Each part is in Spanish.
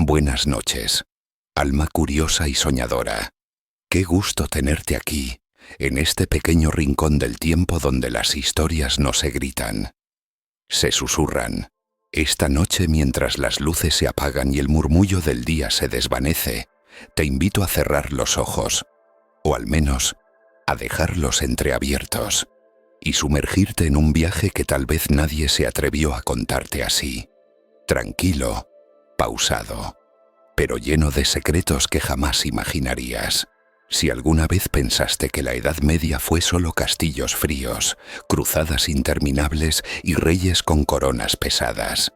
Buenas noches, alma curiosa y soñadora. Qué gusto tenerte aquí, en este pequeño rincón del tiempo donde las historias no se gritan, se susurran. Esta noche, mientras las luces se apagan y el murmullo del día se desvanece, te invito a cerrar los ojos, o al menos a dejarlos entreabiertos, y sumergirte en un viaje que tal vez nadie se atrevió a contarte así. Tranquilo, pausado, pero lleno de secretos que jamás imaginarías. Si alguna vez pensaste que la Edad Media fue solo castillos fríos, cruzadas interminables y reyes con coronas pesadas,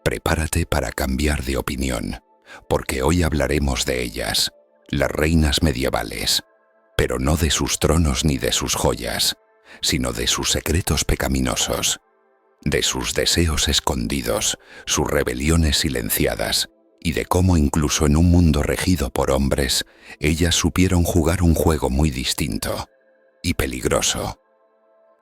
prepárate para cambiar de opinión, porque hoy hablaremos de ellas, las reinas medievales, pero no de sus tronos ni de sus joyas, sino de sus secretos pecaminosos, de sus deseos escondidos, sus rebeliones silenciadas, y de cómo incluso en un mundo regido por hombres, ellas supieron jugar un juego muy distinto y peligroso.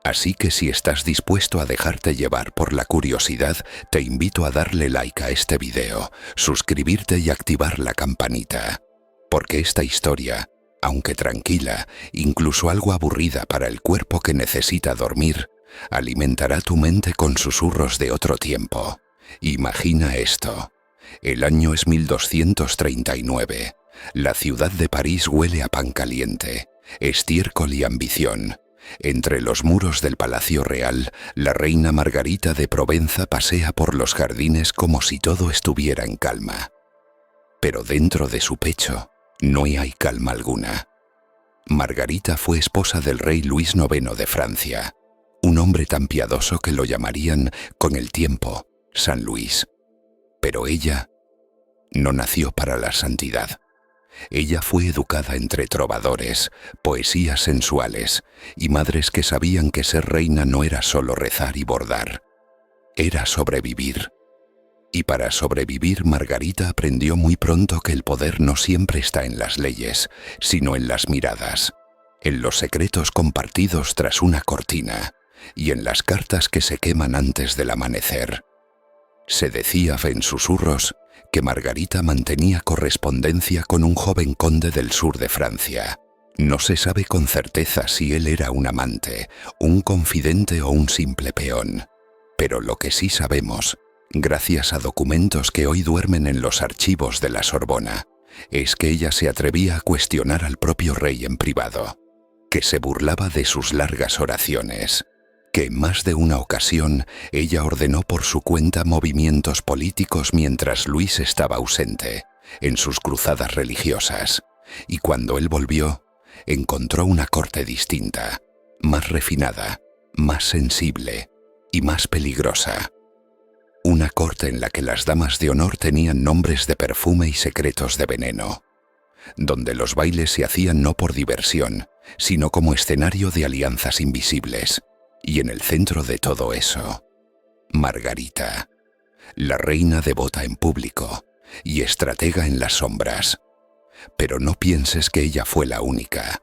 Así que si estás dispuesto a dejarte llevar por la curiosidad, te invito a darle like a este video, suscribirte y activar la campanita, porque esta historia, aunque tranquila, incluso algo aburrida para el cuerpo que necesita dormir, alimentará tu mente con susurros de otro tiempo. Imagina esto. El año es 1239. La ciudad de París huele a pan caliente, estiércol y ambición. Entre los muros del Palacio Real, la reina Margarita de Provenza pasea por los jardines como si todo estuviera en calma. Pero dentro de su pecho no hay calma alguna. Margarita fue esposa del rey Luis IX de Francia, un hombre tan piadoso que lo llamarían, con el tiempo, San Luis. Pero ella no nació para la santidad. Ella fue educada entre trovadores, poesías sensuales y madres que sabían que ser reina no era solo rezar y bordar, era sobrevivir. Y para sobrevivir, Margarita aprendió muy pronto que el poder no siempre está en las leyes, sino en las miradas, en los secretos compartidos tras una cortina y en las cartas que se queman antes del amanecer. Se decía en susurros que Margarita mantenía correspondencia con un joven conde del sur de Francia. No se sabe con certeza si él era un amante, un confidente o un simple peón. Pero lo que sí sabemos, gracias a documentos que hoy duermen en los archivos de la Sorbona, es que ella se atrevía a cuestionar al propio rey en privado, que se burlaba de sus largas oraciones, que en más de una ocasión ella ordenó por su cuenta movimientos políticos mientras Luis estaba ausente, en sus cruzadas religiosas, y cuando él volvió, encontró una corte distinta, más refinada, más sensible y más peligrosa. Una corte en la que las damas de honor tenían nombres de perfume y secretos de veneno, donde los bailes se hacían no por diversión, sino como escenario de alianzas invisibles. Y en el centro de todo eso, Margarita, la reina devota en público y estratega en las sombras. Pero no pienses que ella fue la única,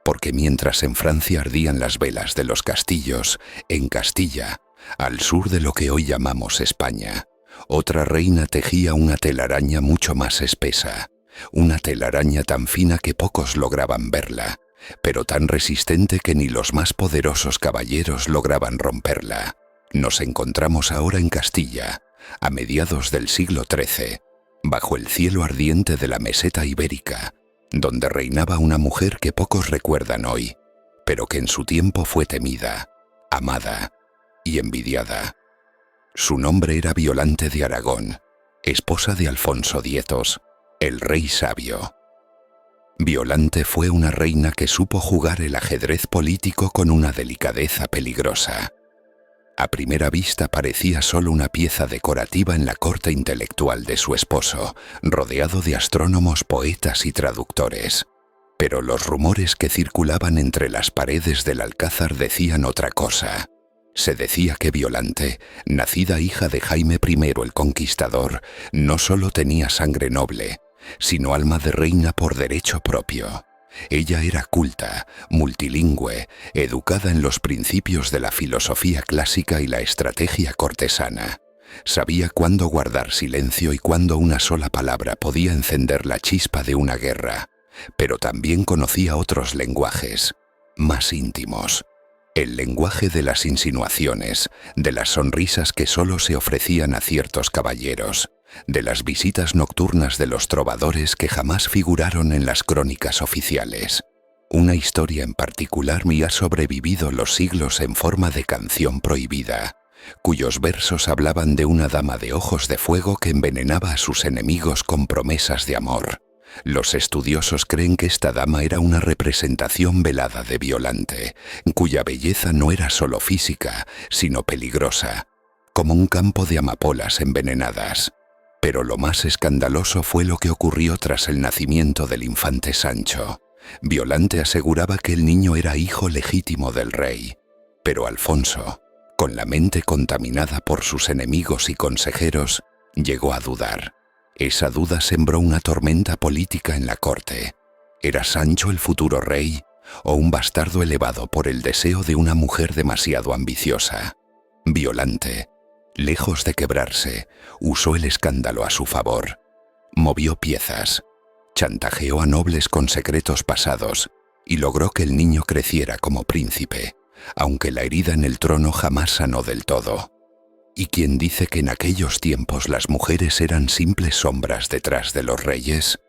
porque mientras en Francia ardían las velas de los castillos, en Castilla, al sur de lo que hoy llamamos España, otra reina tejía una telaraña mucho más espesa, una telaraña tan fina que pocos lograban verla, pero tan resistente que ni los más poderosos caballeros lograban romperla. Nos encontramos ahora en Castilla, a mediados del siglo XIII, bajo el cielo ardiente de la meseta ibérica, donde reinaba una mujer que pocos recuerdan hoy, pero que en su tiempo fue temida, amada y envidiada. Su nombre era Violante de Aragón, esposa de Alfonso X, el rey sabio. Violante fue una reina que supo jugar el ajedrez político con una delicadeza peligrosa. A primera vista parecía solo una pieza decorativa en la corte intelectual de su esposo, rodeado de astrónomos, poetas y traductores. Pero los rumores que circulaban entre las paredes del alcázar decían otra cosa. Se decía que Violante, nacida hija de Jaime I el Conquistador, no solo tenía sangre noble, sino alma de reina por derecho propio. Ella era culta, multilingüe, educada en los principios de la filosofía clásica y la estrategia cortesana, Sabía cuándo guardar silencio y cuándo una sola palabra podía encender la chispa de una guerra, pero también conocía otros lenguajes, más íntimos. El lenguaje de las insinuaciones, de las sonrisas que solo se ofrecían a ciertos caballeros, de las visitas nocturnas de los trovadores que jamás figuraron en las crónicas oficiales. Una historia en particular me ha sobrevivido los siglos en forma de canción prohibida, cuyos versos hablaban de una dama de ojos de fuego que envenenaba a sus enemigos con promesas de amor. Los estudiosos creen que esta dama era una representación velada de Violante, cuya belleza no era solo física, sino peligrosa, como un campo de amapolas envenenadas. Pero lo más escandaloso fue lo que ocurrió tras el nacimiento del infante Sancho. Violante aseguraba que el niño era hijo legítimo del rey, pero Alfonso, con la mente contaminada por sus enemigos y consejeros, llegó a dudar. Esa duda sembró una tormenta política en la corte. ¿Era Sancho el futuro rey o un bastardo elevado por el deseo de una mujer demasiado ambiciosa? Violante, lejos de quebrarse, usó el escándalo a su favor. Movió piezas, chantajeó a nobles con secretos pasados y logró que el niño creciera como príncipe, aunque la herida en el trono jamás sanó del todo. ¿Y quién dice que en aquellos tiempos las mujeres eran simples sombras detrás de los reyes?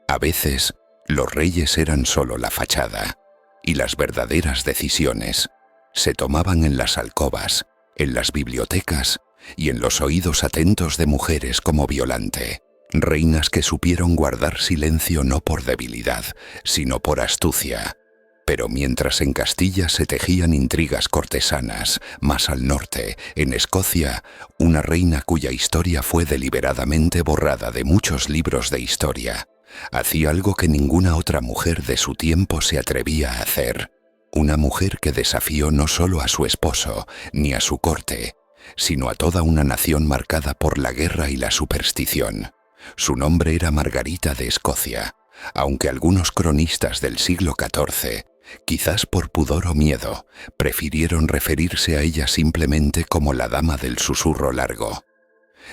A veces, los reyes eran solo la fachada, y las verdaderas decisiones se tomaban en las alcobas, en las bibliotecas y en los oídos atentos de mujeres como Violante, reinas que supieron guardar silencio no por debilidad, sino por astucia. Pero mientras en Castilla se tejían intrigas cortesanas, más al norte, en Escocia, una reina cuya historia fue deliberadamente borrada de muchos libros de historia, hacía algo que ninguna otra mujer de su tiempo se atrevía a hacer. Una mujer que desafió no solo a su esposo, ni a su corte, sino a toda una nación marcada por la guerra y la superstición. Su nombre era Margarita de Escocia, aunque algunos cronistas del siglo XIV, quizás por pudor o miedo, prefirieron referirse a ella simplemente como la Dama del Susurro Largo.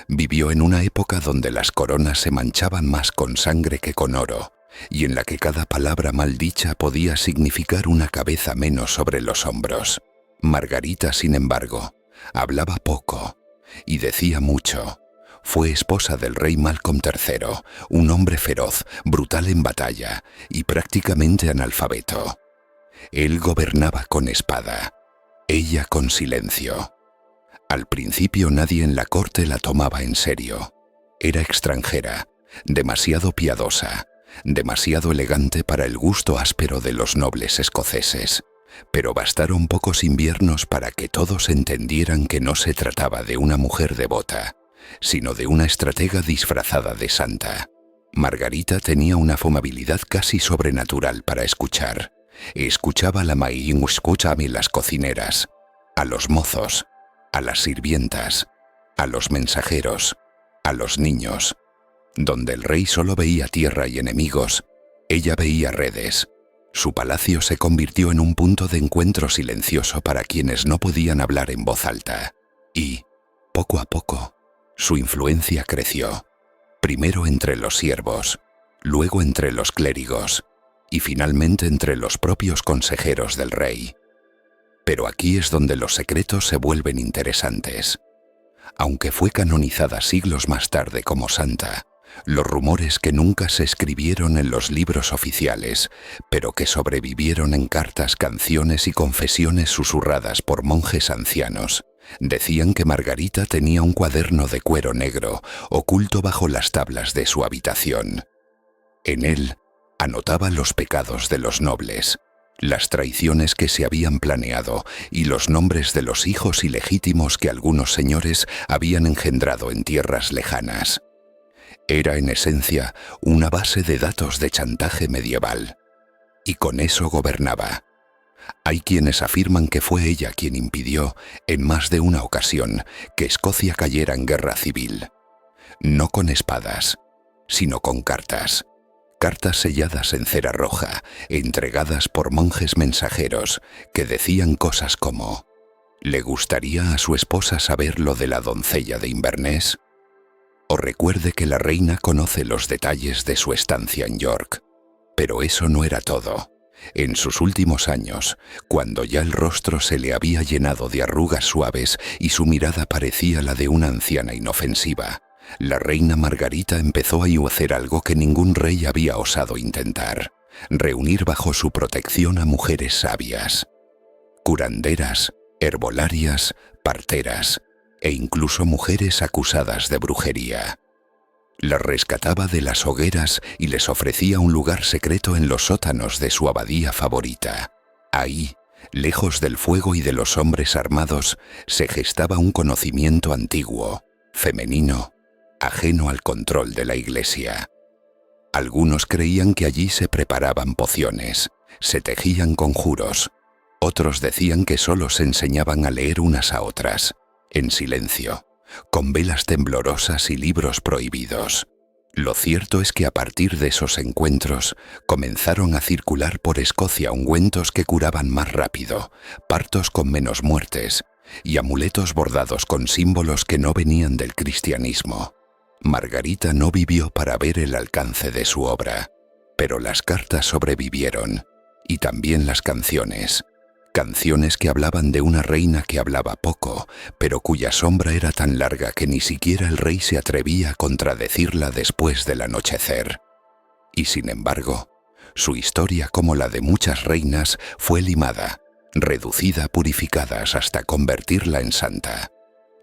Vivió en una época donde las coronas se manchaban más con sangre que con oro, y en la que cada palabra maldicha podía significar una cabeza menos sobre los hombros. Margarita, sin embargo, hablaba poco y decía mucho. Fue esposa del rey Malcolm III, un hombre feroz, brutal en batalla y prácticamente analfabeto. Él gobernaba con espada, ella con silencio. Al principio nadie en la corte la tomaba en serio. Era extranjera, demasiado piadosa, demasiado elegante para el gusto áspero de los nobles escoceses. Pero bastaron pocos inviernos para que todos entendieran que no se trataba de una mujer devota, sino de una estratega disfrazada de santa. Margarita tenía una afabilidad casi sobrenatural para escuchar. Escuchaba a la escuchaba a las cocineras, a los mozos, a las sirvientas, a los mensajeros, a los niños. Donde el rey solo veía tierra y enemigos, ella veía redes. Su palacio se convirtió en un punto de encuentro silencioso para quienes no podían hablar en voz alta. Y, poco a poco, su influencia creció. Primero entre los siervos, luego entre los clérigos, y finalmente entre los propios consejeros del rey. Pero aquí es donde los secretos se vuelven interesantes. Aunque fue canonizada siglos más tarde como santa, los rumores que nunca se escribieron en los libros oficiales, pero que sobrevivieron en cartas, canciones y confesiones susurradas por monjes ancianos, decían que Margarita tenía un cuaderno de cuero negro oculto bajo las tablas de su habitación. En él anotaba los pecados de los nobles, las traiciones que se habían planeado y los nombres de los hijos ilegítimos que algunos señores habían engendrado en tierras lejanas. Era en esencia una base de datos de chantaje medieval, y con eso gobernaba. Hay quienes afirman que fue ella quien impidió, en más de una ocasión, que Escocia cayera en guerra civil. No con espadas, sino con cartas. Cartas selladas en cera roja, entregadas por monjes mensajeros, que decían cosas como: ¿Le gustaría a su esposa saber lo de la doncella de Inverness? O recuerde que la reina conoce los detalles de su estancia en York. Pero eso no era todo. En sus últimos años, cuando ya el rostro se le había llenado de arrugas suaves y su mirada parecía la de una anciana inofensiva, la reina Margarita empezó a hacer algo que ningún rey había osado intentar: reunir bajo su protección a mujeres sabias, curanderas, herbolarias, parteras e incluso mujeres acusadas de brujería. Las rescataba de las hogueras y les ofrecía un lugar secreto en los sótanos de su abadía favorita. Ahí, lejos del fuego y de los hombres armados, se gestaba un conocimiento antiguo, femenino, ajeno al control de la Iglesia. Algunos creían que allí se preparaban pociones, se tejían conjuros. Otros decían que solo se enseñaban a leer unas a otras, en silencio, con velas temblorosas y libros prohibidos. Lo cierto es que a partir de esos encuentros comenzaron a circular por Escocia ungüentos que curaban más rápido, partos con menos muertes y amuletos bordados con símbolos que no venían del cristianismo. Margarita no vivió para ver el alcance de su obra, pero las cartas sobrevivieron, y también las canciones. Canciones que hablaban de una reina que hablaba poco, pero cuya sombra era tan larga que ni siquiera el rey se atrevía a contradecirla después del anochecer. Y sin embargo, su historia, como la de muchas reinas, fue limada, reducida a purificadas hasta convertirla en santa,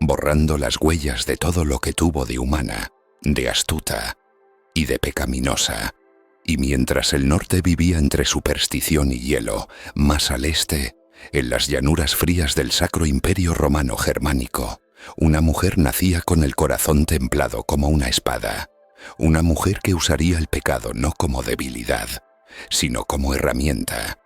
borrando las huellas de todo lo que tuvo de humana, de astuta y de pecaminosa. Y mientras el norte vivía entre superstición y hielo, más al este, en las llanuras frías del Sacro Imperio Romano Germánico, una mujer nacía con el corazón templado como una espada, una mujer que usaría el pecado no como debilidad, sino como herramienta.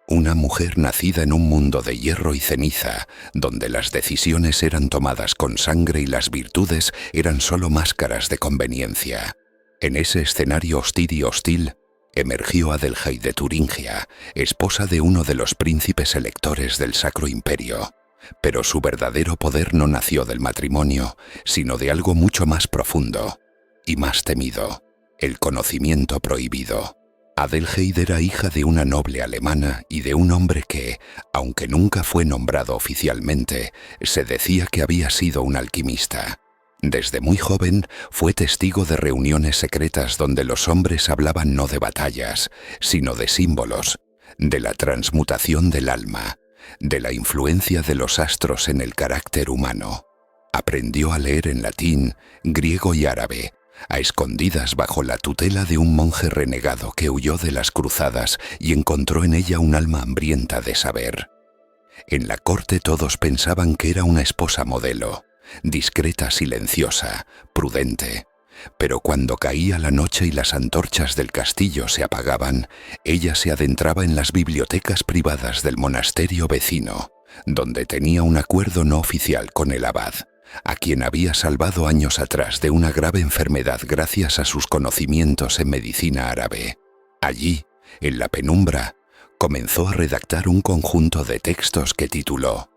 Una mujer nacida en un mundo de hierro y ceniza, donde las decisiones eran tomadas con sangre y las virtudes eran solo máscaras de conveniencia. En ese escenario hostil emergió Adelheid de Turingia, esposa de uno de los príncipes electores del Sacro Imperio. Pero su verdadero poder no nació del matrimonio, sino de algo mucho más profundo y más temido: el conocimiento prohibido. Adelheid era hija de una noble alemana y de un hombre que, aunque nunca fue nombrado oficialmente, se decía que había sido un alquimista. Desde muy joven fue testigo de reuniones secretas donde los hombres hablaban no de batallas, sino de símbolos, de la transmutación del alma, de la influencia de los astros en el carácter humano. Aprendió a leer en latín, griego y árabe, a escondidas bajo la tutela de un monje renegado que huyó de las cruzadas y encontró en ella un alma hambrienta de saber. En la corte todos pensaban que era una esposa modelo, discreta, silenciosa, prudente. Pero cuando caía la noche y las antorchas del castillo se apagaban, ella se adentraba en las bibliotecas privadas del monasterio vecino, donde tenía un acuerdo no oficial con el abad, a quien había salvado años atrás de una grave enfermedad gracias a sus conocimientos en medicina árabe. Allí, en la penumbra, comenzó a redactar un conjunto de textos que tituló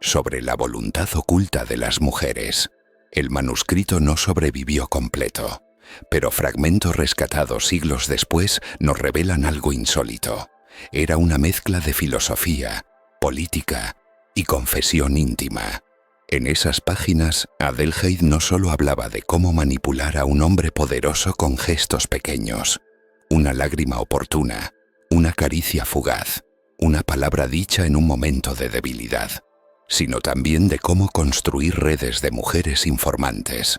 Sobre la voluntad oculta de las mujeres. El manuscrito no sobrevivió completo, pero fragmentos rescatados siglos después nos revelan algo insólito. Era una mezcla de filosofía, política y confesión íntima. En esas páginas, Adelheid no solo hablaba de cómo manipular a un hombre poderoso con gestos pequeños, una lágrima oportuna, una caricia fugaz, una palabra dicha en un momento de debilidad, sino también de cómo construir redes de mujeres informantes,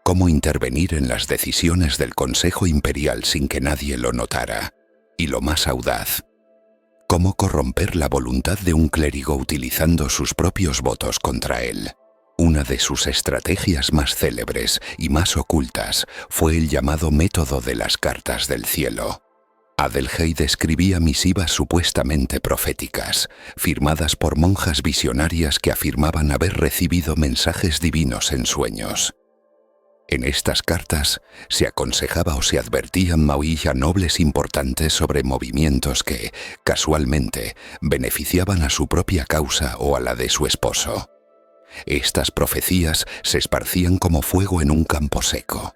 cómo intervenir en las decisiones del Consejo Imperial sin que nadie lo notara, y lo más audaz, cómo corromper la voluntad de un clérigo utilizando sus propios votos contra él. Una de sus estrategias más célebres y más ocultas fue el llamado método de las cartas del cielo. Adelheid escribía misivas supuestamente proféticas, firmadas por monjas visionarias que afirmaban haber recibido mensajes divinos en sueños. En estas cartas se aconsejaba o se advertían Maui a nobles importantes sobre movimientos que, casualmente, beneficiaban a su propia causa o a la de su esposo. Estas profecías se esparcían como fuego en un campo seco.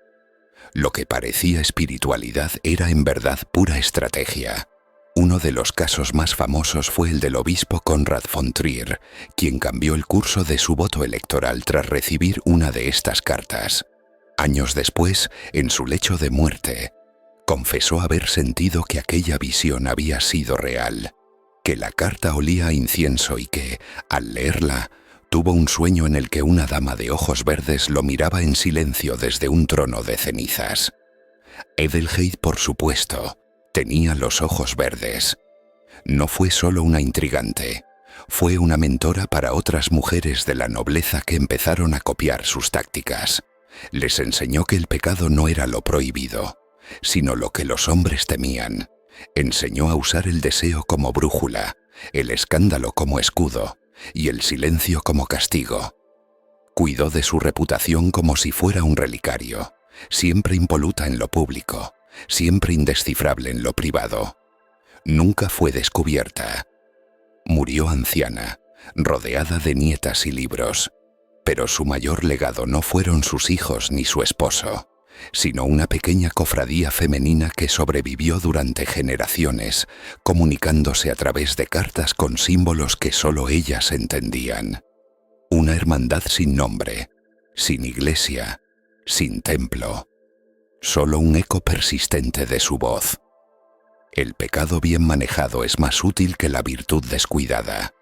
Lo que parecía espiritualidad era en verdad pura estrategia. Uno de los casos más famosos fue el del obispo Konrad von Trier, quien cambió el curso de su voto electoral tras recibir una de estas cartas. Años después, en su lecho de muerte, confesó haber sentido que aquella visión había sido real, que la carta olía a incienso y que, al leerla, tuvo un sueño en el que una dama de ojos verdes lo miraba en silencio desde un trono de cenizas. Edelheid, por supuesto, tenía los ojos verdes. No fue solo una intrigante, fue una mentora para otras mujeres de la nobleza que empezaron a copiar sus tácticas. Les enseñó que el pecado no era lo prohibido, sino lo que los hombres temían. Enseñó a usar el deseo como brújula, el escándalo como escudo y el silencio como castigo. Cuidó de su reputación como si fuera un relicario, siempre impoluta en lo público, siempre indescifrable en lo privado. Nunca fue descubierta. Murió anciana, rodeada de nietas y libros. Pero su mayor legado no fueron sus hijos ni su esposo, sino una pequeña cofradía femenina que sobrevivió durante generaciones, comunicándose a través de cartas con símbolos que solo ellas entendían. Una hermandad sin nombre, sin iglesia, sin templo. Solo un eco persistente de su voz. El pecado bien manejado es más útil que la virtud descuidada.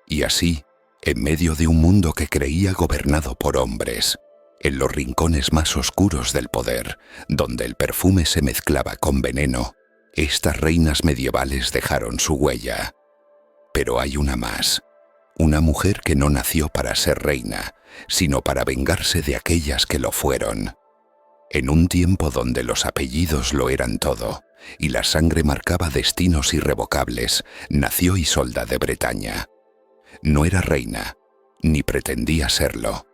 Y así, en medio de un mundo que creía gobernado por hombres, en los rincones más oscuros del poder, donde el perfume se mezclaba con veneno, estas reinas medievales dejaron su huella. Pero hay una más, una mujer que no nació para ser reina, sino para vengarse de aquellas que lo fueron. En un tiempo donde los apellidos lo eran todo, y la sangre marcaba destinos irrevocables, nació Isolda de Bretaña. No era reina, ni pretendía serlo,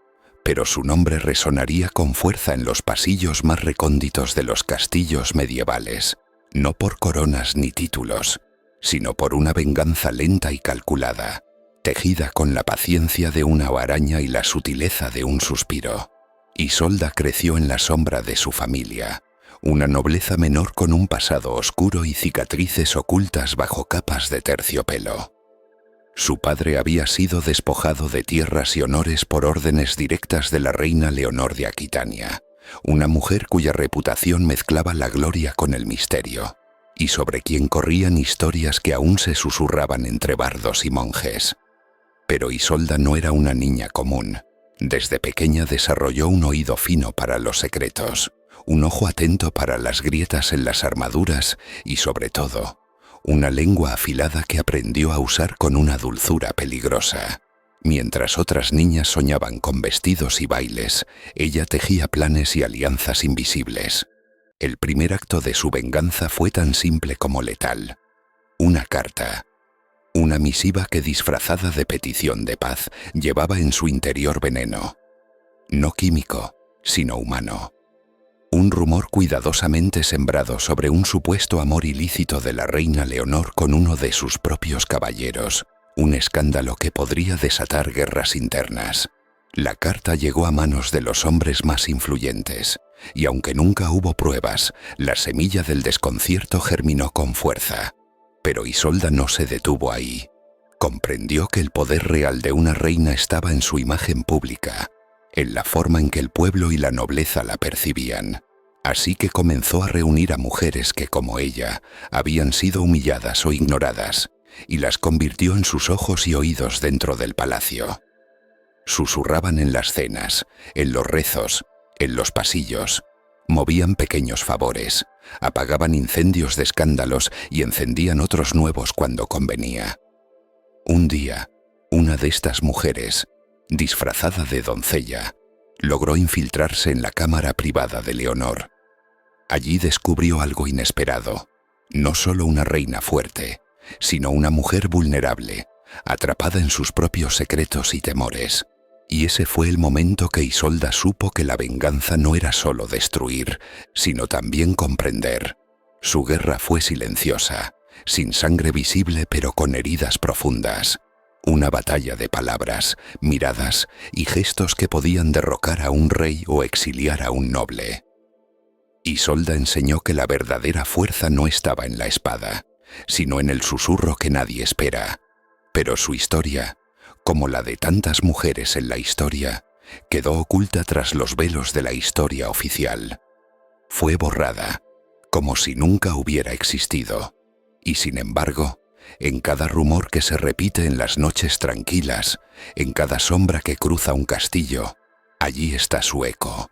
pero su nombre resonaría con fuerza en los pasillos más recónditos de los castillos medievales, no por coronas ni títulos, sino por una venganza lenta y calculada, tejida con la paciencia de una araña y la sutileza de un suspiro. Isolda creció en la sombra de su familia, una nobleza menor con un pasado oscuro y cicatrices ocultas bajo capas de terciopelo. Su padre había sido despojado de tierras y honores por órdenes directas de la reina Leonor de Aquitania, una mujer cuya reputación mezclaba la gloria con el misterio, y sobre quien corrían historias que aún se susurraban entre bardos y monjes. Pero Isolda no era una niña común. Desde pequeña desarrolló un oído fino para los secretos, un ojo atento para las grietas en las armaduras y, sobre todo, una lengua afilada que aprendió a usar con una dulzura peligrosa. Mientras otras niñas soñaban con vestidos y bailes, ella tejía planes y alianzas invisibles. El primer acto de su venganza fue tan simple como letal. Una carta. Una misiva que, disfrazada de petición de paz, llevaba en su interior veneno. No químico, sino humano. Un rumor cuidadosamente sembrado sobre un supuesto amor ilícito de la reina Leonor con uno de sus propios caballeros, un escándalo que podría desatar guerras internas. La carta llegó a manos de los hombres más influyentes, y aunque nunca hubo pruebas, la semilla del desconcierto germinó con fuerza. Pero Isolda no se detuvo ahí. Comprendió que el poder real de una reina estaba en su imagen pública, en la forma en que el pueblo y la nobleza la percibían. Así que comenzó a reunir a mujeres que, como ella, habían sido humilladas o ignoradas, y las convirtió en sus ojos y oídos dentro del palacio. Susurraban en las cenas, en los rezos, en los pasillos. Movían pequeños favores, apagaban incendios de escándalos y encendían otros nuevos cuando convenía. Un día, una de estas mujeres, disfrazada de doncella, logró infiltrarse en la cámara privada de Leonor. Allí descubrió algo inesperado, no solo una reina fuerte, sino una mujer vulnerable, atrapada en sus propios secretos y temores. Y ese fue el momento que Isolda supo que la venganza no era solo destruir, sino también comprender. Su guerra fue silenciosa, sin sangre visible pero con heridas profundas. Una batalla de palabras, miradas y gestos que podían derrocar a un rey o exiliar a un noble. Isolda enseñó que la verdadera fuerza no estaba en la espada, sino en el susurro que nadie espera. Pero su historia, como la de tantas mujeres en la historia, quedó oculta tras los velos de la historia oficial. Fue borrada, como si nunca hubiera existido. Y sin embargo, en cada rumor que se repite en las noches tranquilas, en cada sombra que cruza un castillo, allí está su eco.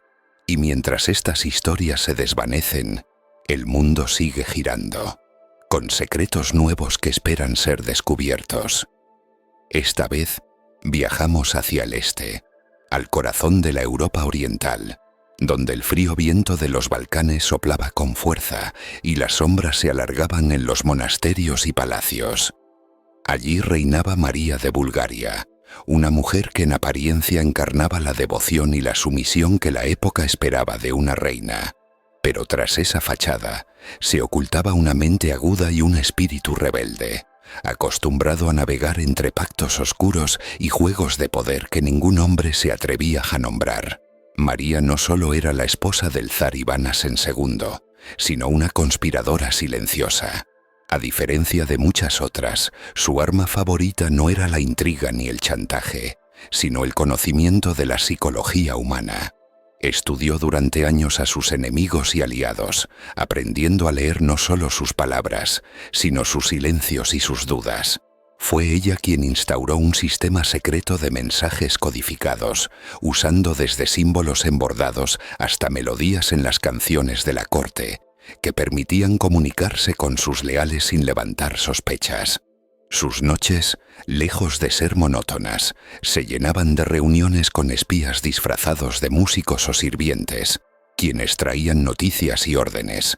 Y mientras estas historias se desvanecen, el mundo sigue girando, con secretos nuevos que esperan ser descubiertos. Esta vez, viajamos hacia el este, al corazón de la Europa oriental, donde el frío viento de los Balcanes soplaba con fuerza y las sombras se alargaban en los monasterios y palacios. Allí reinaba María de Bulgaria, una mujer que en apariencia encarnaba la devoción y la sumisión que la época esperaba de una reina. Pero tras esa fachada se ocultaba una mente aguda y un espíritu rebelde, acostumbrado a navegar entre pactos oscuros y juegos de poder que ningún hombre se atrevía a nombrar. María no solo era la esposa del zar Iván Asen II, sino una conspiradora silenciosa. A diferencia de muchas otras, su arma favorita no era la intriga ni el chantaje, sino el conocimiento de la psicología humana. Estudió durante años a sus enemigos y aliados, aprendiendo a leer no solo sus palabras, sino sus silencios y sus dudas. Fue ella quien instauró un sistema secreto de mensajes codificados, usando desde símbolos embordados hasta melodías en las canciones de la corte, que permitían comunicarse con sus leales sin levantar sospechas. Sus noches, lejos de ser monótonas, se llenaban de reuniones con espías disfrazados de músicos o sirvientes, quienes traían noticias y órdenes.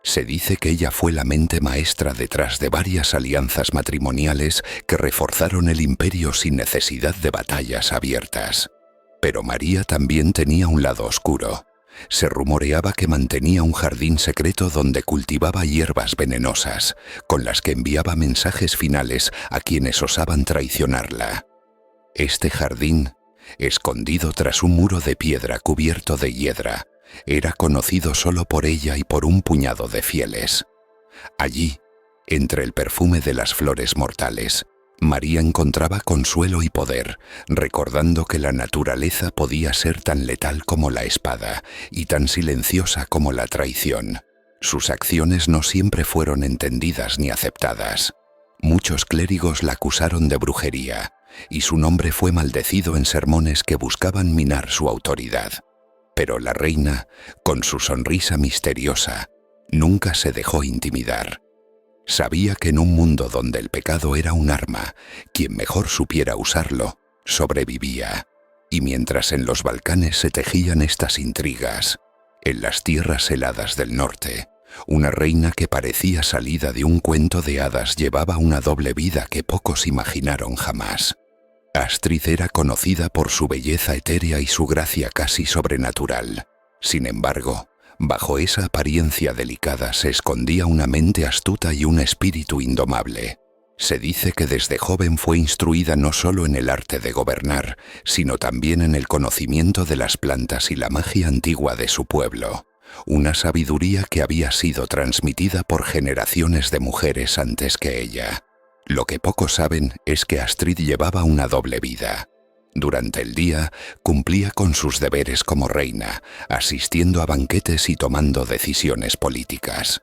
Se dice que ella fue la mente maestra detrás de varias alianzas matrimoniales que reforzaron el imperio sin necesidad de batallas abiertas. Pero María también tenía un lado oscuro. Se rumoreaba que mantenía un jardín secreto donde cultivaba hierbas venenosas, con las que enviaba mensajes finales a quienes osaban traicionarla. Este jardín, escondido tras un muro de piedra cubierto de hiedra, era conocido solo por ella y por un puñado de fieles. Allí, entre el perfume de las flores mortales, María encontraba consuelo y poder, recordando que la naturaleza podía ser tan letal como la espada y tan silenciosa como la traición. Sus acciones no siempre fueron entendidas ni aceptadas. Muchos clérigos la acusaron de brujería, y su nombre fue maldecido en sermones que buscaban minar su autoridad. Pero la reina, con su sonrisa misteriosa, nunca se dejó intimidar. Sabía que en un mundo donde el pecado era un arma, quien mejor supiera usarlo, sobrevivía. Y mientras en los Balcanes se tejían estas intrigas, en las tierras heladas del norte, una reina que parecía salida de un cuento de hadas llevaba una doble vida que pocos imaginaron jamás. Astrid era conocida por su belleza etérea y su gracia casi sobrenatural. Sin embargo, bajo esa apariencia delicada se escondía una mente astuta y un espíritu indomable. Se dice que desde joven fue instruida no solo en el arte de gobernar, sino también en el conocimiento de las plantas y la magia antigua de su pueblo, una sabiduría que había sido transmitida por generaciones de mujeres antes que ella. Lo que pocos saben es que Astrid llevaba una doble vida. Durante el día cumplía con sus deberes como reina, asistiendo a banquetes y tomando decisiones políticas.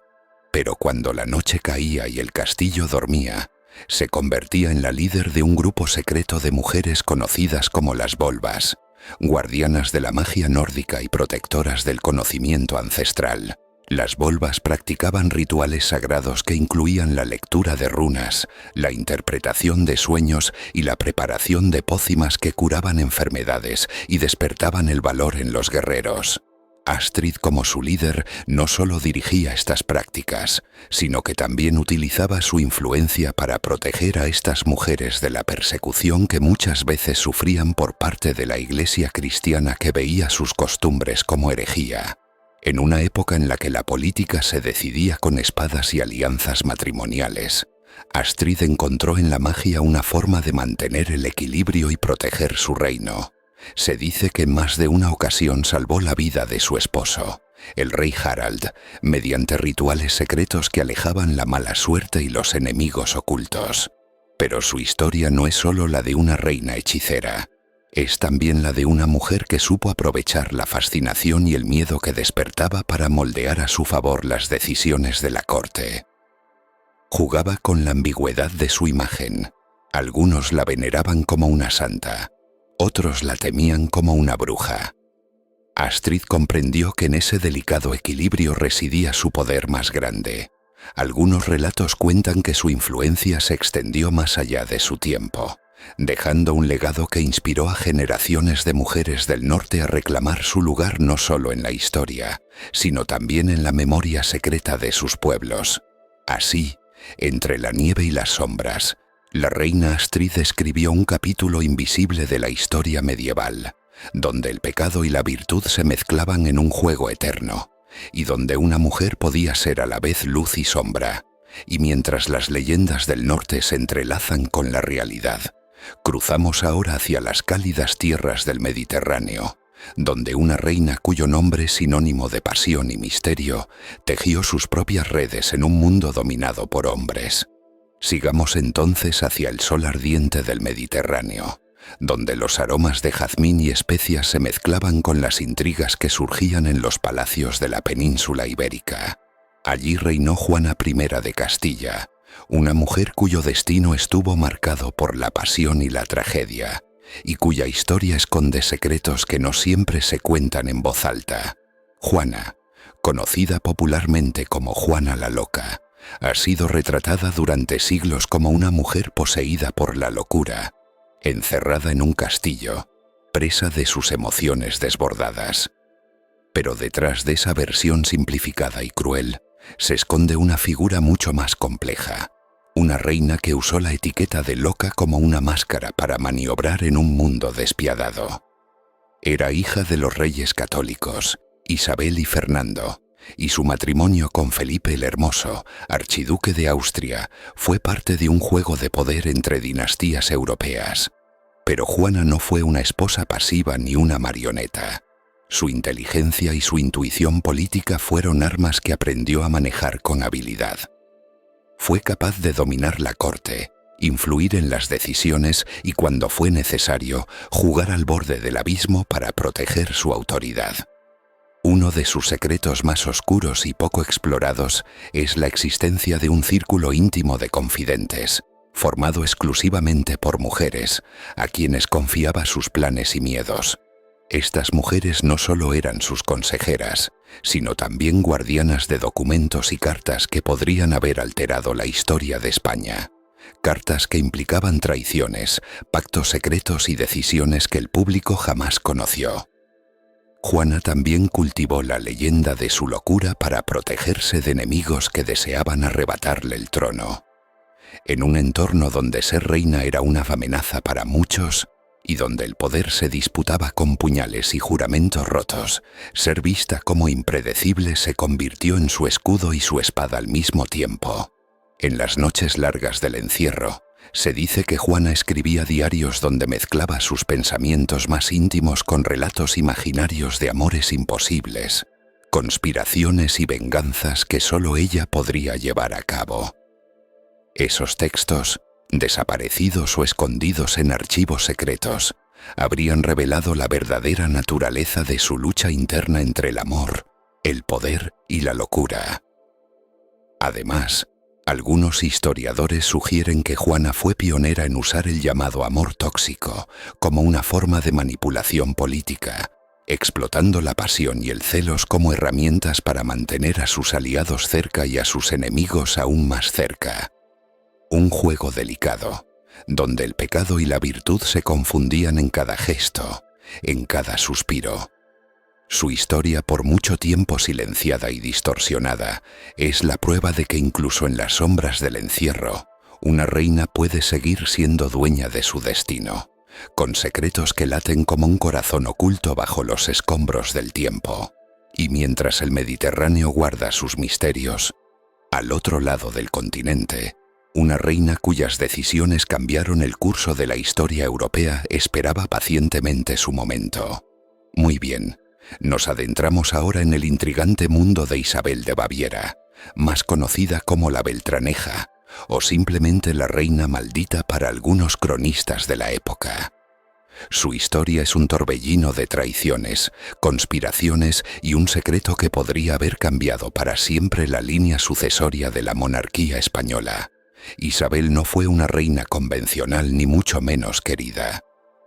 Pero cuando la noche caía y el castillo dormía, se convertía en la líder de un grupo secreto de mujeres conocidas como las Volvas, guardianas de la magia nórdica y protectoras del conocimiento ancestral. Las Volvas practicaban rituales sagrados que incluían la lectura de runas, la interpretación de sueños y la preparación de pócimas que curaban enfermedades y despertaban el valor en los guerreros. Astrid, como su líder, no solo dirigía estas prácticas, sino que también utilizaba su influencia para proteger a estas mujeres de la persecución que muchas veces sufrían por parte de la Iglesia cristiana, que veía sus costumbres como herejía. En una época en la que la política se decidía con espadas y alianzas matrimoniales, Astrid encontró en la magia una forma de mantener el equilibrio y proteger su reino. Se dice que en más de una ocasión salvó la vida de su esposo, el rey Harald, mediante rituales secretos que alejaban la mala suerte y los enemigos ocultos. Pero su historia no es solo la de una reina hechicera. Es también la de una mujer que supo aprovechar la fascinación y el miedo que despertaba para moldear a su favor las decisiones de la corte. Jugaba con la ambigüedad de su imagen. Algunos la veneraban como una santa, otros la temían como una bruja. Astrid comprendió que en ese delicado equilibrio residía su poder más grande. Algunos relatos cuentan que su influencia se extendió más allá de su tiempo, dejando un legado que inspiró a generaciones de mujeres del norte a reclamar su lugar no solo en la historia, sino también en la memoria secreta de sus pueblos. Así, entre la nieve y las sombras, la reina Astrid escribió un capítulo invisible de la historia medieval, donde el pecado y la virtud se mezclaban en un juego eterno, y donde una mujer podía ser a la vez luz y sombra. Y mientras las leyendas del norte se entrelazan con la realidad, cruzamos ahora hacia las cálidas tierras del Mediterráneo, donde una reina cuyo nombre es sinónimo de pasión y misterio, tejió sus propias redes en un mundo dominado por hombres. Sigamos entonces hacia el sol ardiente del Mediterráneo, donde los aromas de jazmín y especias se mezclaban con las intrigas que surgían en los palacios de la península ibérica. Allí reinó Juana I de Castilla, una mujer cuyo destino estuvo marcado por la pasión y la tragedia, y cuya historia esconde secretos que no siempre se cuentan en voz alta. Juana, conocida popularmente como Juana la Loca, ha sido retratada durante siglos como una mujer poseída por la locura, encerrada en un castillo, presa de sus emociones desbordadas. Pero detrás de esa versión simplificada y cruel, se esconde una figura mucho más compleja, una reina que usó la etiqueta de loca como una máscara para maniobrar en un mundo despiadado. Era hija de los reyes católicos, Isabel y Fernando, y su matrimonio con Felipe el Hermoso, archiduque de Austria, fue parte de un juego de poder entre dinastías europeas. Pero Juana no fue una esposa pasiva ni una marioneta. Su inteligencia y su intuición política fueron armas que aprendió a manejar con habilidad. Fue capaz de dominar la corte, influir en las decisiones y, cuando fue necesario, jugar al borde del abismo para proteger su autoridad. Uno de sus secretos más oscuros y poco explorados es la existencia de un círculo íntimo de confidentes, formado exclusivamente por mujeres, a quienes confiaba sus planes y miedos. Estas mujeres no solo eran sus consejeras, sino también guardianas de documentos y cartas que podrían haber alterado la historia de España. Cartas que implicaban traiciones, pactos secretos y decisiones que el público jamás conoció. Juana también cultivó la leyenda de su locura para protegerse de enemigos que deseaban arrebatarle el trono. En un entorno donde ser reina era una amenaza para muchos y donde el poder se disputaba con puñales y juramentos rotos, ser vista como impredecible se convirtió en su escudo y su espada al mismo tiempo. En las noches largas del encierro, se dice que Juana escribía diarios donde mezclaba sus pensamientos más íntimos con relatos imaginarios de amores imposibles, conspiraciones y venganzas que solo ella podría llevar a cabo. Esos textos, desaparecidos o escondidos en archivos secretos, habrían revelado la verdadera naturaleza de su lucha interna entre el amor, el poder y la locura. Además, algunos historiadores sugieren que Juana fue pionera en usar el llamado amor tóxico como una forma de manipulación política, explotando la pasión y el celos como herramientas para mantener a sus aliados cerca y a sus enemigos aún más cerca. Un juego delicado, donde el pecado y la virtud se confundían en cada gesto, en cada suspiro. Su historia, por mucho tiempo silenciada y distorsionada, es la prueba de que incluso en las sombras del encierro, una reina puede seguir siendo dueña de su destino, con secretos que laten como un corazón oculto bajo los escombros del tiempo. Y mientras el Mediterráneo guarda sus misterios, al otro lado del continente, una reina cuyas decisiones cambiaron el curso de la historia europea esperaba pacientemente su momento. Muy bien, nos adentramos ahora en el intrigante mundo de Isabel de Baviera, más conocida como la Beltraneja, o simplemente la reina maldita para algunos cronistas de la época. Su historia es un torbellino de traiciones, conspiraciones y un secreto que podría haber cambiado para siempre la línea sucesoria de la monarquía española. Isabel no fue una reina convencional ni mucho menos querida.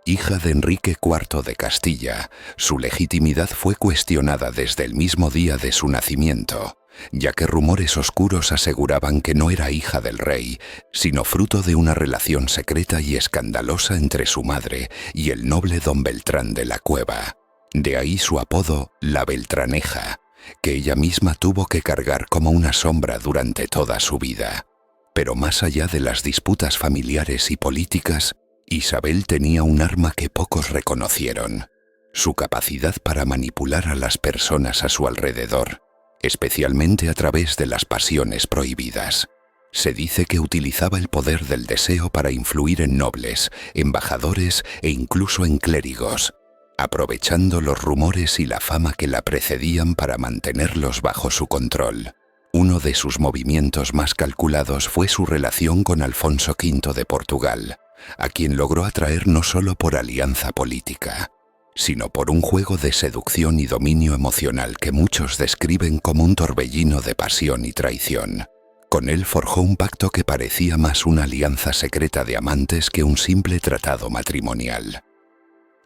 Hija de Enrique IV de Castilla, su legitimidad fue cuestionada desde el mismo día de su nacimiento, ya que rumores oscuros aseguraban que no era hija del rey, sino fruto de una relación secreta y escandalosa entre su madre y el noble don Beltrán de la Cueva. De ahí su apodo, la Beltraneja, que ella misma tuvo que cargar como una sombra durante toda su vida. Pero más allá de las disputas familiares y políticas, Isabel tenía un arma que pocos reconocieron: su capacidad para manipular a las personas a su alrededor, especialmente a través de las pasiones prohibidas. Se dice que utilizaba el poder del deseo para influir en nobles, embajadores e incluso en clérigos, aprovechando los rumores y la fama que la precedían para mantenerlos bajo su control. Uno de sus movimientos más calculados fue su relación con Alfonso V de Portugal, a quien logró atraer no solo por alianza política, sino por un juego de seducción y dominio emocional que muchos describen como un torbellino de pasión y traición. Con él forjó un pacto que parecía más una alianza secreta de amantes que un simple tratado matrimonial.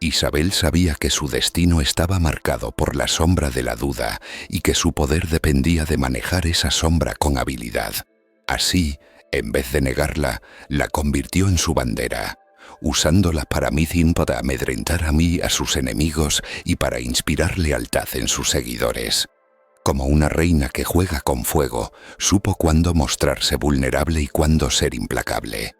Isabel sabía que su destino estaba marcado por la sombra de la duda y que su poder dependía de manejar esa sombra con habilidad. Así, en vez de negarla, la convirtió en su bandera, usándola para amedrentar a sus enemigos y para inspirar lealtad en sus seguidores. Como una reina que juega con fuego, supo cuándo mostrarse vulnerable y cuándo ser implacable.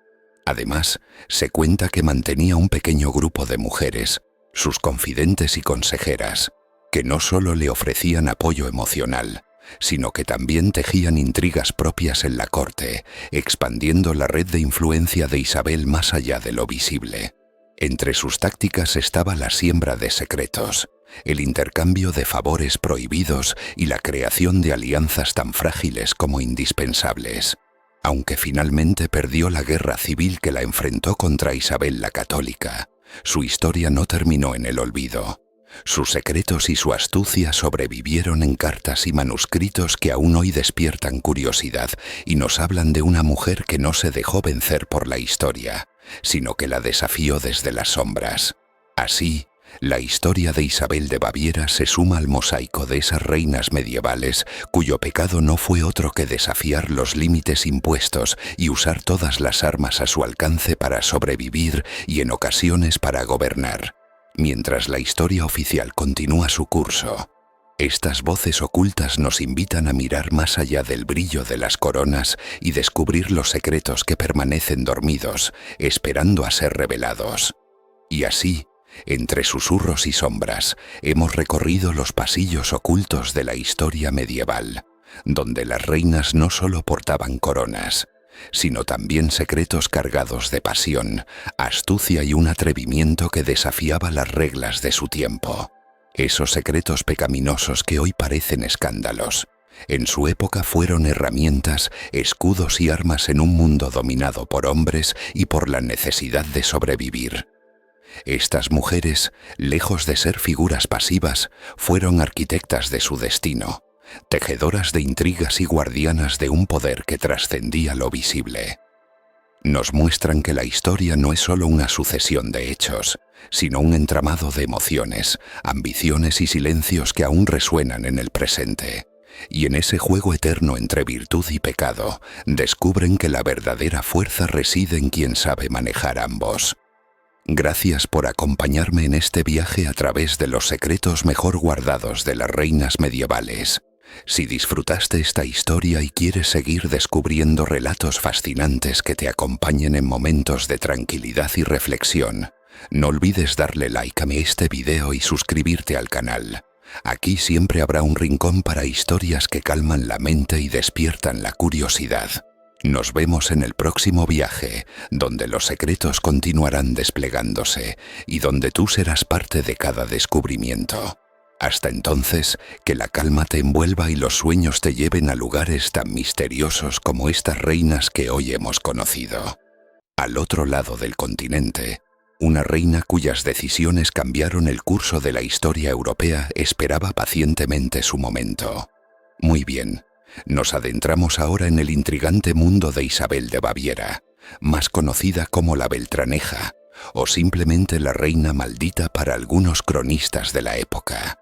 Además, se cuenta que mantenía un pequeño grupo de mujeres, sus confidentes y consejeras, que no solo le ofrecían apoyo emocional, sino que también tejían intrigas propias en la corte, expandiendo la red de influencia de Isabel más allá de lo visible. Entre sus tácticas estaba la siembra de secretos, el intercambio de favores prohibidos y la creación de alianzas tan frágiles como indispensables. Aunque finalmente perdió la guerra civil que la enfrentó contra Isabel la Católica, su historia no terminó en el olvido. Sus secretos y su astucia sobrevivieron en cartas y manuscritos que aún hoy despiertan curiosidad y nos hablan de una mujer que no se dejó vencer por la historia, sino que la desafió desde las sombras. Así, la historia de Isabel de Baviera se suma al mosaico de esas reinas medievales cuyo pecado no fue otro que desafiar los límites impuestos y usar todas las armas a su alcance para sobrevivir y en ocasiones para gobernar. Mientras la historia oficial continúa su curso, estas voces ocultas nos invitan a mirar más allá del brillo de las coronas y descubrir los secretos que permanecen dormidos, esperando a ser revelados. Y así, entre susurros y sombras, hemos recorrido los pasillos ocultos de la historia medieval, donde las reinas no solo portaban coronas, sino también secretos cargados de pasión, astucia y un atrevimiento que desafiaba las reglas de su tiempo. Esos secretos pecaminosos que hoy parecen escándalos, en su época fueron herramientas, escudos y armas en un mundo dominado por hombres y por la necesidad de sobrevivir. Estas mujeres, lejos de ser figuras pasivas, fueron arquitectas de su destino, tejedoras de intrigas y guardianas de un poder que trascendía lo visible. Nos muestran que la historia no es solo una sucesión de hechos, sino un entramado de emociones, ambiciones y silencios que aún resuenan en el presente. Y en ese juego eterno entre virtud y pecado, descubren que la verdadera fuerza reside en quien sabe manejar ambos. Gracias por acompañarme en este viaje a través de los secretos mejor guardados de las reinas medievales. Si disfrutaste esta historia y quieres seguir descubriendo relatos fascinantes que te acompañen en momentos de tranquilidad y reflexión, no olvides darle like a este video y suscribirte al canal. Aquí siempre habrá un rincón para historias que calman la mente y despiertan la curiosidad. Nos vemos en el próximo viaje, donde los secretos continuarán desplegándose y donde tú serás parte de cada descubrimiento. Hasta entonces, que la calma te envuelva y los sueños te lleven a lugares tan misteriosos como estas reinas que hoy hemos conocido. Al otro lado del continente, una reina cuyas decisiones cambiaron el curso de la historia europea esperaba pacientemente su momento. Muy bien, nos adentramos ahora en el intrigante mundo de Isabel de Baviera, más conocida como la Beltraneja, o simplemente la reina maldita para algunos cronistas de la época.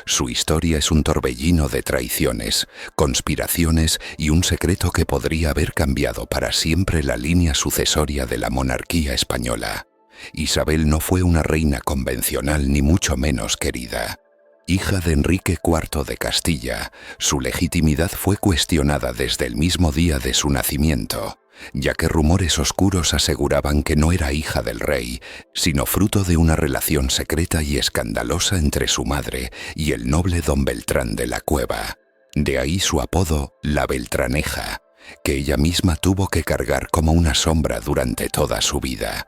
Su historia es un torbellino de traiciones, conspiraciones y un secreto que podría haber cambiado para siempre la línea sucesoria de la monarquía española. Isabel no fue una reina convencional ni mucho menos querida. Hija de Enrique IV de Castilla, su legitimidad fue cuestionada desde el mismo día de su nacimiento, ya que rumores oscuros aseguraban que no era hija del rey, sino fruto de una relación secreta y escandalosa entre su madre y el noble don Beltrán de la Cueva. De ahí su apodo, la Beltraneja, que ella misma tuvo que cargar como una sombra durante toda su vida.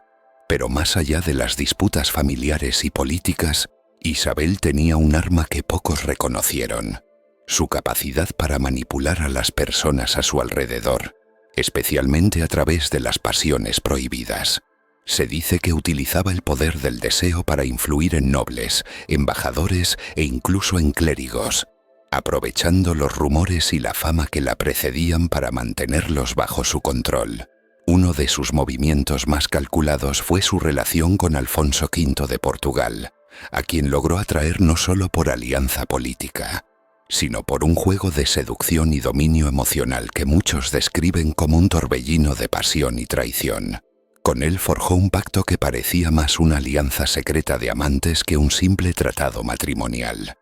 Pero más allá de las disputas familiares y políticas, Isabel tenía un arma que pocos reconocieron: su capacidad para manipular a las personas a su alrededor, especialmente a través de las pasiones prohibidas. Se dice que utilizaba el poder del deseo para influir en nobles, embajadores e incluso en clérigos, aprovechando los rumores y la fama que la precedían para mantenerlos bajo su control. Uno de sus movimientos más calculados fue su relación con Alfonso V de Portugal, a quien logró atraer no solo por alianza política, sino por un juego de seducción y dominio emocional que muchos describen como un torbellino de pasión y traición. Con él forjó un pacto que parecía más una alianza secreta de amantes que un simple tratado matrimonial.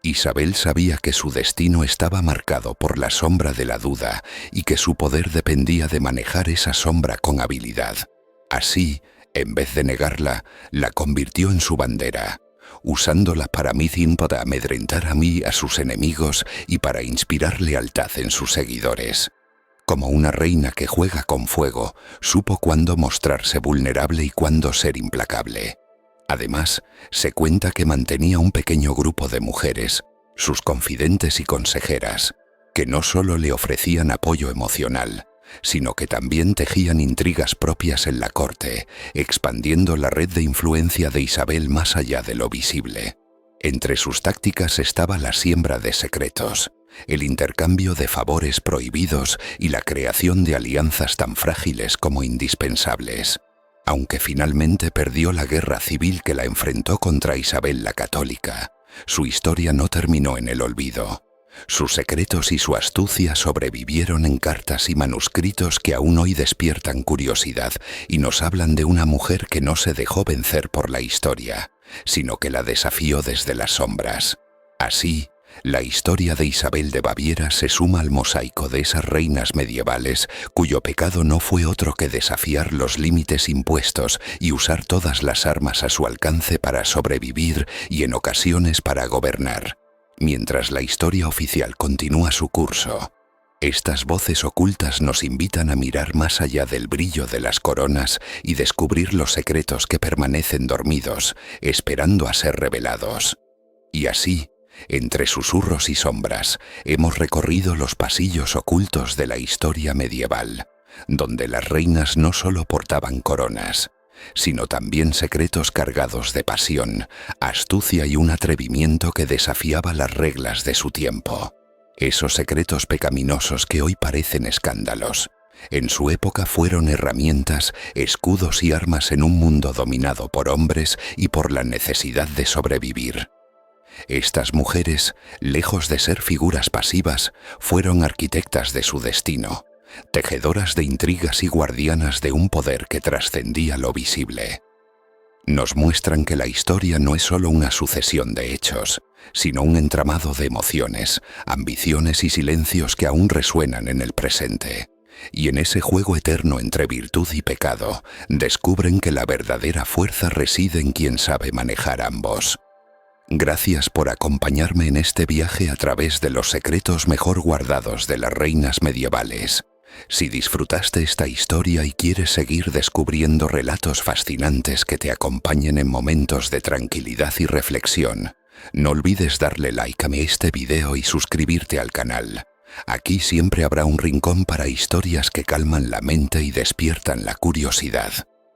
Isabel sabía que su destino estaba marcado por la sombra de la duda y que su poder dependía de manejar esa sombra con habilidad. Así, en vez de negarla, la convirtió en su bandera, usándola para amedrentar a sus enemigos y para inspirar lealtad en sus seguidores. Como una reina que juega con fuego, supo cuándo mostrarse vulnerable y cuándo ser implacable. Además, se cuenta que mantenía un pequeño grupo de mujeres, sus confidentes y consejeras, que no solo le ofrecían apoyo emocional, sino que también tejían intrigas propias en la corte, expandiendo la red de influencia de Isabel más allá de lo visible. Entre sus tácticas estaba la siembra de secretos, el intercambio de favores prohibidos y la creación de alianzas tan frágiles como indispensables. Aunque finalmente perdió la guerra civil que la enfrentó contra Isabel la Católica, su historia no terminó en el olvido. Sus secretos y su astucia sobrevivieron en cartas y manuscritos que aún hoy despiertan curiosidad y nos hablan de una mujer que no se dejó vencer por la historia, sino que la desafió desde las sombras. Así, la historia de Isabel de Baviera se suma al mosaico de esas reinas medievales cuyo pecado no fue otro que desafiar los límites impuestos y usar todas las armas a su alcance para sobrevivir y en ocasiones para gobernar. Mientras la historia oficial continúa su curso, estas voces ocultas nos invitan a mirar más allá del brillo de las coronas y descubrir los secretos que permanecen dormidos, esperando a ser revelados. Y así, entre susurros y sombras, hemos recorrido los pasillos ocultos de la historia medieval, donde las reinas no solo portaban coronas, sino también secretos cargados de pasión, astucia y un atrevimiento que desafiaba las reglas de su tiempo. Esos secretos pecaminosos que hoy parecen escándalos, en su época fueron herramientas, escudos y armas en un mundo dominado por hombres y por la necesidad de sobrevivir. Estas mujeres, lejos de ser figuras pasivas, fueron arquitectas de su destino, tejedoras de intrigas y guardianas de un poder que trascendía lo visible. Nos muestran que la historia no es solo una sucesión de hechos, sino un entramado de emociones, ambiciones y silencios que aún resuenan en el presente. Y en ese juego eterno entre virtud y pecado, descubren que la verdadera fuerza reside en quien sabe manejar ambos. Gracias por acompañarme en este viaje a través de los secretos mejor guardados de las reinas medievales. Si disfrutaste esta historia y quieres seguir descubriendo relatos fascinantes que te acompañen en momentos de tranquilidad y reflexión, no olvides darle like a este video y suscribirte al canal. Aquí siempre habrá un rincón para historias que calman la mente y despiertan la curiosidad.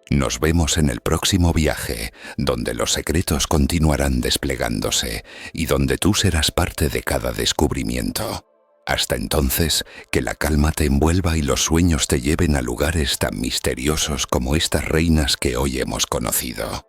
Nos vemos en el próximo viaje, donde los secretos continuarán desplegándose y donde tú serás parte de cada descubrimiento. Hasta entonces, que la calma te envuelva y los sueños te lleven a lugares tan misteriosos como estas reinas que hoy hemos conocido.